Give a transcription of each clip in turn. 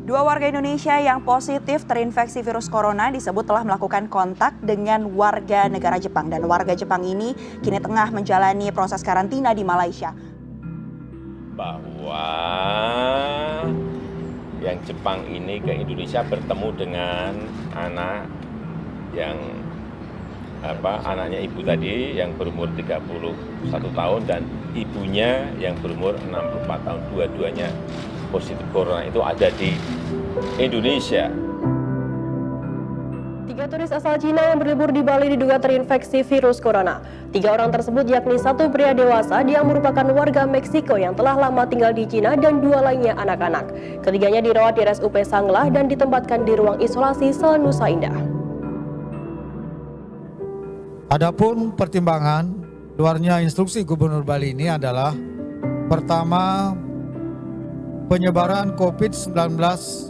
Dua warga Indonesia yang positif terinfeksi virus corona disebut telah melakukan kontak dengan warga negara Jepang. Dan warga Jepang ini kini tengah menjalani proses karantina di Malaysia. Bahwa yang Jepang ini ke Indonesia bertemu dengan anak yang anaknya ibu tadi yang berumur 31 tahun dan ibunya yang berumur 64 tahun. Dua-duanya positif corona itu ada di Indonesia. 3 turis asal Cina yang berlibur di Bali diduga terinfeksi virus corona. 3 orang tersebut yakni 1 pria dewasa yang merupakan warga Meksiko yang telah lama tinggal di Cina dan 2 lainnya anak-anak. Ketiganya dirawat di RSUP Sanglah dan ditempatkan di ruang isolasi Sel Nusa Indah. Adapun pertimbangan keluarnya instruksi Gubernur Bali ini adalah pertama, penyebaran COVID-19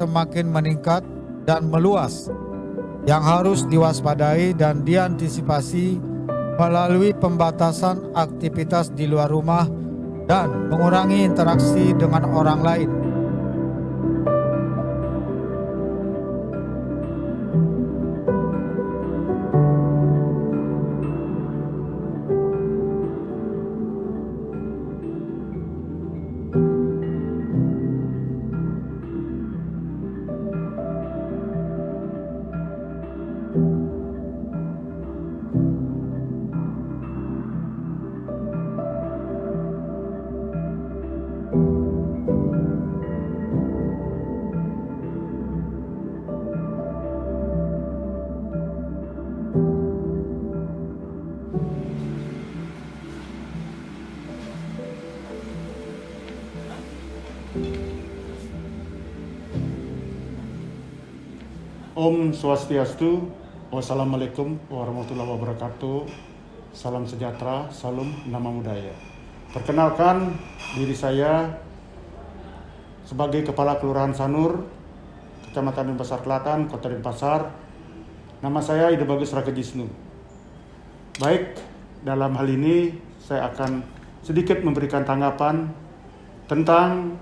semakin meningkat dan meluas yang harus diwaspadai dan diantisipasi melalui pembatasan aktivitas di luar rumah dan mengurangi interaksi dengan orang lain. Om Swastiastu, wassalamualaikum warahmatullahi wabarakatuh, salam sejahtera, salam nama budaya. Perkenalkan diri saya sebagai Kepala Kelurahan Sanur, Kecamatan Denpasar Selatan, Kota Denpasar. Nama saya Ida Bagus Rakajisnu. Baik, dalam hal ini saya akan sedikit memberikan tanggapan tentang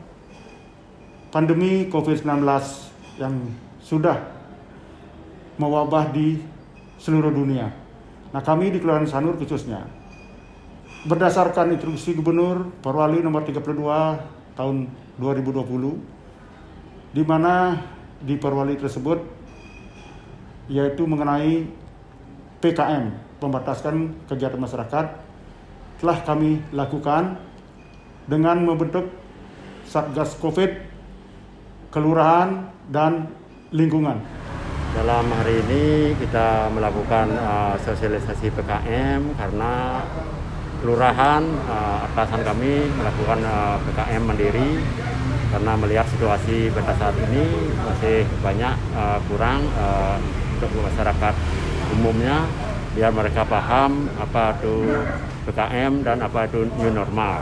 pandemi COVID-19 yang sudah mewabah di seluruh dunia. Nah, kami di Kelurahan Sanur khususnya, berdasarkan instruksi Gubernur Perwali nomor 32 tahun 2020, di mana di Perwali tersebut yaitu mengenai PKM, pembatasan kegiatan masyarakat, telah kami lakukan dengan membentuk Satgas Covid, kelurahan, dan lingkungan. Dalam hari ini kita melakukan sosialisasi PKM karena kelurahan atasan kami melakukan PKM mandiri karena melihat situasi pada saat ini masih banyak kurang untuk masyarakat umumnya biar mereka paham apa itu PKM dan apa itu new normal.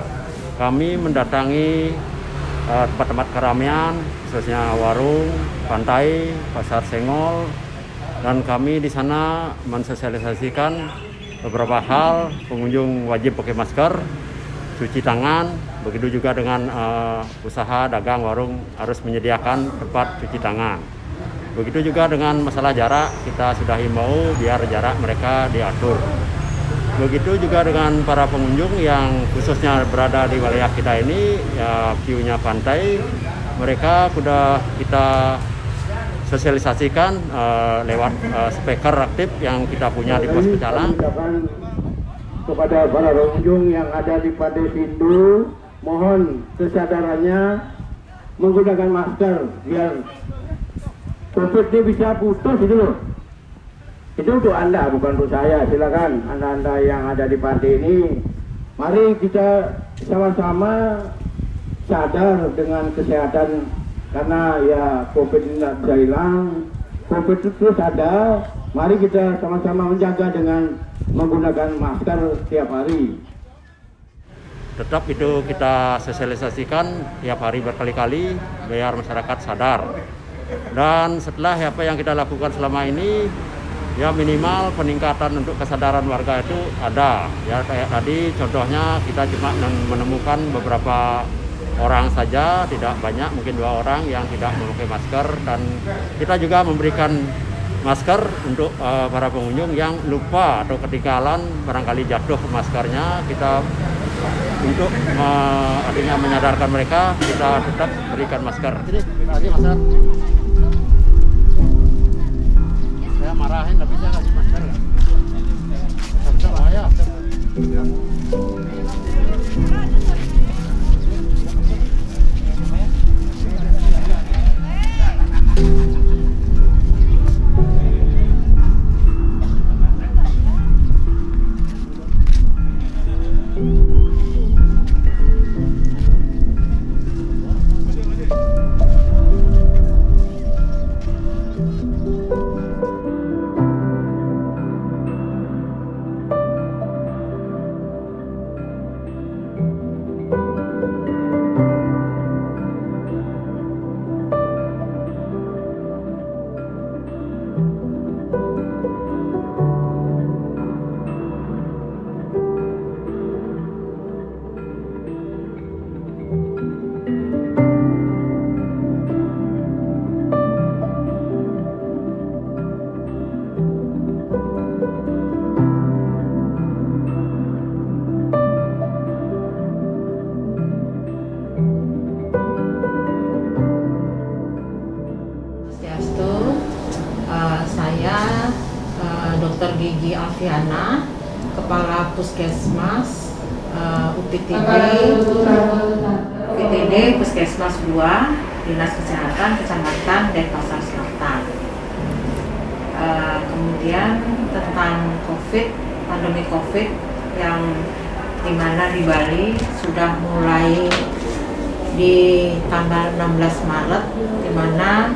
Kami mendatangi tempat-tempat keramaian, khususnya warung, pantai, pasar Sengol, dan kami di sana mensosialisasikan beberapa hal. Pengunjung wajib pakai masker, cuci tangan, begitu juga dengan usaha dagang warung harus menyediakan tempat cuci tangan. Begitu juga dengan masalah jarak, kita sudah himbau biar jarak mereka diatur. Begitu juga dengan para pengunjung yang khususnya berada di wilayah kita ini, ya view-nya pantai, mereka sudah kita sosialisasikan lewat speaker aktif yang kita punya di pos Pecalang. Kepada para pengunjung yang ada di Pantai Sindu, mohon kesadarannya menggunakan masker biar COVID ini bisa putus itu loh. Itu untuk Anda, bukan untuk saya. Silakan Anda yang ada di pantai ini, mari kita sama-sama sadar dengan kesehatan karena ya COVID ini tidak bisa hilang. COVID itu terus ada. Mari kita sama-sama menjaga dengan menggunakan masker setiap hari. Tetap itu kita sosialisasikan tiap hari berkali-kali biar masyarakat sadar. Dan setelah apa yang kita lakukan selama ini, ya minimal peningkatan untuk kesadaran warga itu ada. Ya kayak tadi contohnya kita cuma menemukan beberapa orang saja, tidak banyak, mungkin 2 orang yang tidak memakai masker, dan kita juga memberikan masker untuk para pengunjung yang lupa atau ketinggalan barangkali jatuh maskernya. Kita untuk artinya menyadarkan mereka, kita tetap berikan masker. Ini kita kasih masker. Saya marahin tapi saya kasih masker. Bisa bahaya. Saya Dr. Gigi Alfiana, Kepala Puskesmas UPTD Puskesmas 2, Dinas Kesehatan Kecamatan Denpasar Selatan. Kemudian tentang pandemi COVID yang dimana di Bali sudah mulai di tanggal 16 Maret, dimana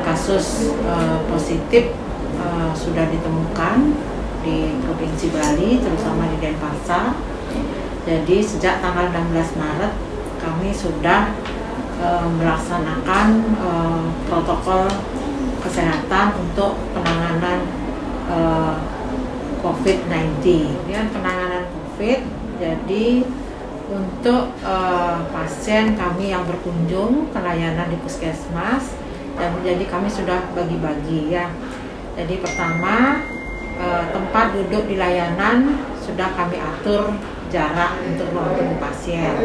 kasus positif sudah ditemukan di Provinsi Bali, terutama di Denpasar. Jadi sejak tanggal 16 Maret kami sudah melaksanakan protokol kesehatan untuk penanganan COVID-19. Kemudian penanganan COVID, jadi untuk pasien kami yang berkunjung ke layanan di puskesmas, dan jadi kami sudah bagi-bagi ya. Jadi pertama, tempat duduk di layanan sudah kami atur jarak untuk ruang tunggu pasien.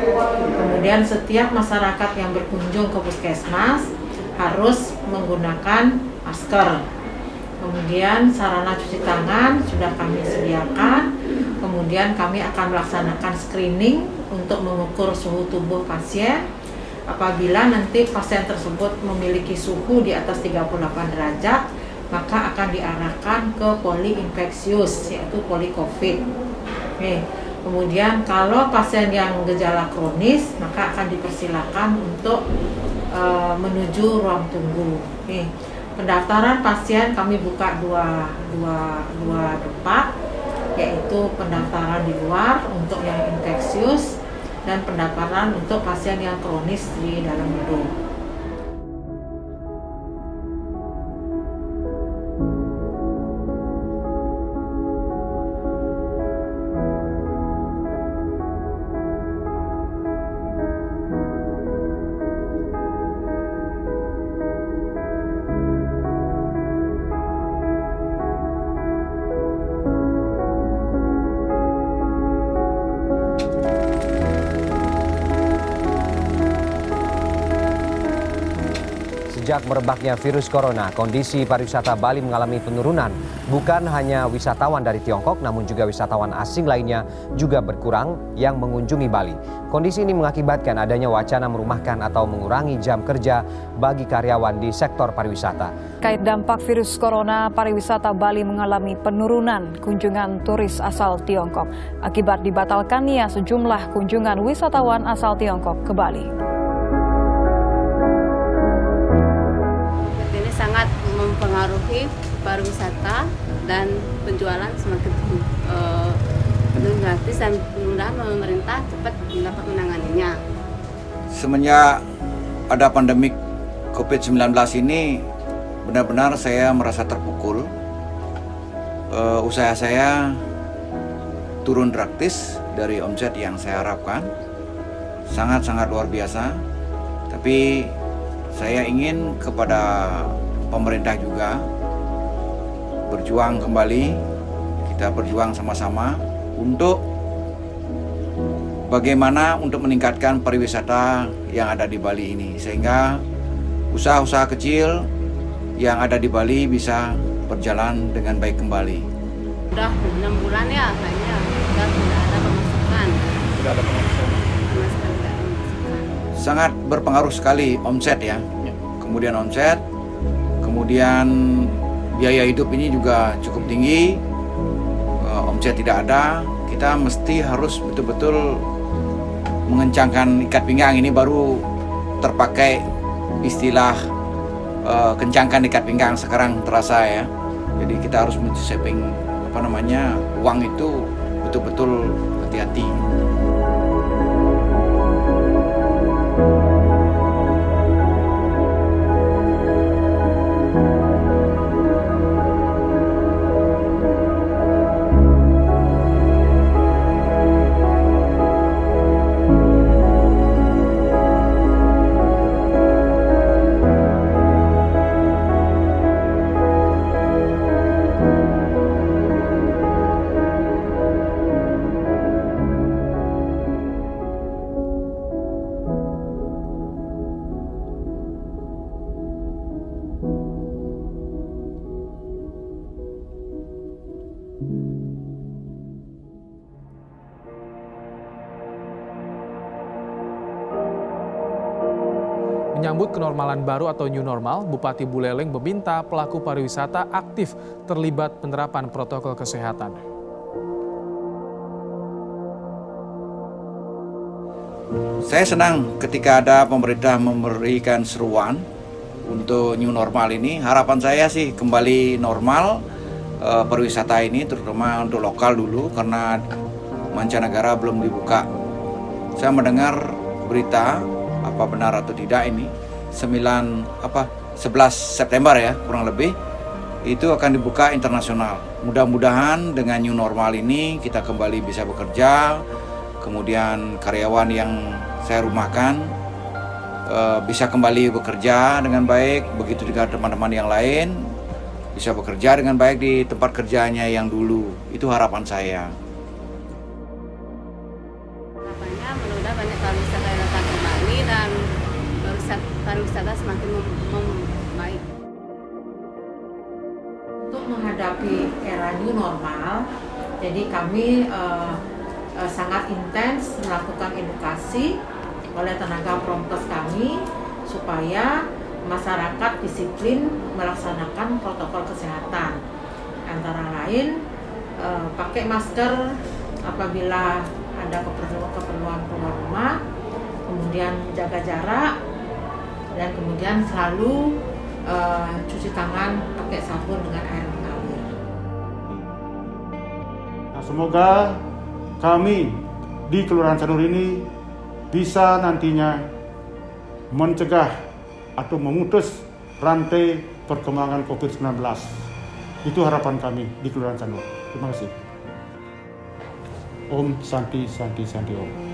Kemudian setiap masyarakat yang berkunjung ke puskesmas harus menggunakan masker. Kemudian sarana cuci tangan sudah kami sediakan. Kemudian kami akan melaksanakan screening untuk mengukur suhu tubuh pasien. Apabila nanti pasien tersebut memiliki suhu di atas 38 derajat, maka akan diarahkan ke poliinfeksius, yaitu poli-COVID. Kemudian kalau pasien yang gejala kronis, maka akan dipersilakan untuk menuju ruang tunggu. Pendaftaran pasien kami buka dua tempat, yaitu pendaftaran di luar untuk yang infeksius dan pendaftaran untuk pasien yang kronis di dalam gedung. Sejak merebaknya virus corona, kondisi pariwisata Bali mengalami penurunan. Bukan hanya wisatawan dari Tiongkok, namun juga wisatawan asing lainnya juga berkurang yang mengunjungi Bali. Kondisi ini mengakibatkan adanya wacana merumahkan atau mengurangi jam kerja bagi karyawan di sektor pariwisata. Terkait dampak virus corona, pariwisata Bali mengalami penurunan kunjungan turis asal Tiongkok akibat dibatalkannya sejumlah kunjungan wisatawan asal Tiongkok ke Bali. Sangat mempengaruhi pariwisata dan penjualan semakin gratis, dan mudah-mudahan pemerintah cepat dapat menanganinya. Semenjak ada pandemi COVID-19 ini, benar-benar saya merasa terpukul. Usaha saya turun drastis dari omset yang saya harapkan. sangat-sangat luar biasa. Tapi saya ingin kepada pemerintah juga berjuang kembali, kita berjuang sama-sama untuk bagaimana untuk meningkatkan pariwisata yang ada di Bali ini, sehingga usaha-usaha kecil yang ada di Bali bisa berjalan dengan baik kembali. Udah 6 bulan ya kayaknya, udah tidak ada pemasukan. Tidak ada pemasukan. Sangat berpengaruh sekali omset ya. Kemudian omset, kemudian biaya hidup ini juga cukup tinggi. Omset tidak ada, kita mesti harus betul-betul mengencangkan ikat pinggang. Ini baru terpakai istilah kencangkan ikat pinggang sekarang terasa ya. Jadi kita harus saving uang itu betul-betul hati-hati. Menyambut kenormalan baru atau new normal, Bupati Buleleng meminta pelaku pariwisata aktif terlibat penerapan protokol kesehatan. Saya senang ketika ada pemerintah memberikan seruan untuk new normal ini. Harapan saya sih kembali normal pariwisata ini, terutama untuk lokal dulu, karena mancanegara belum dibuka. Saya mendengar berita, apa benar atau tidak ini, 11 September ya kurang lebih, itu akan dibuka internasional. Mudah-mudahan dengan new normal ini kita kembali bisa bekerja, kemudian karyawan yang saya rumahkan bisa kembali bekerja dengan baik, begitu juga teman-teman yang lain bisa bekerja dengan baik di tempat kerjanya yang dulu. Itu harapan saya. Harapannya mudah-mudahan banyak pariwisata yang datang ke Bali dan pariwisata semakin membaik. Untuk menghadapi era new normal, jadi kami sangat intens melakukan edukasi oleh tenaga promkes kami supaya masyarakat disiplin melaksanakan protokol kesehatan, antara lain pakai masker apabila ada keperluan keluar rumah, kemudian jaga jarak, dan kemudian selalu cuci tangan pakai sabun dengan air mengalir. Nah, semoga kami di Kelurahan Sanur ini bisa nantinya mencegah atau memutus rantai perkembangan COVID-19. Itu harapan kami di Kelurahan Sanur. Terima kasih. Om Santi Santi Santi Om.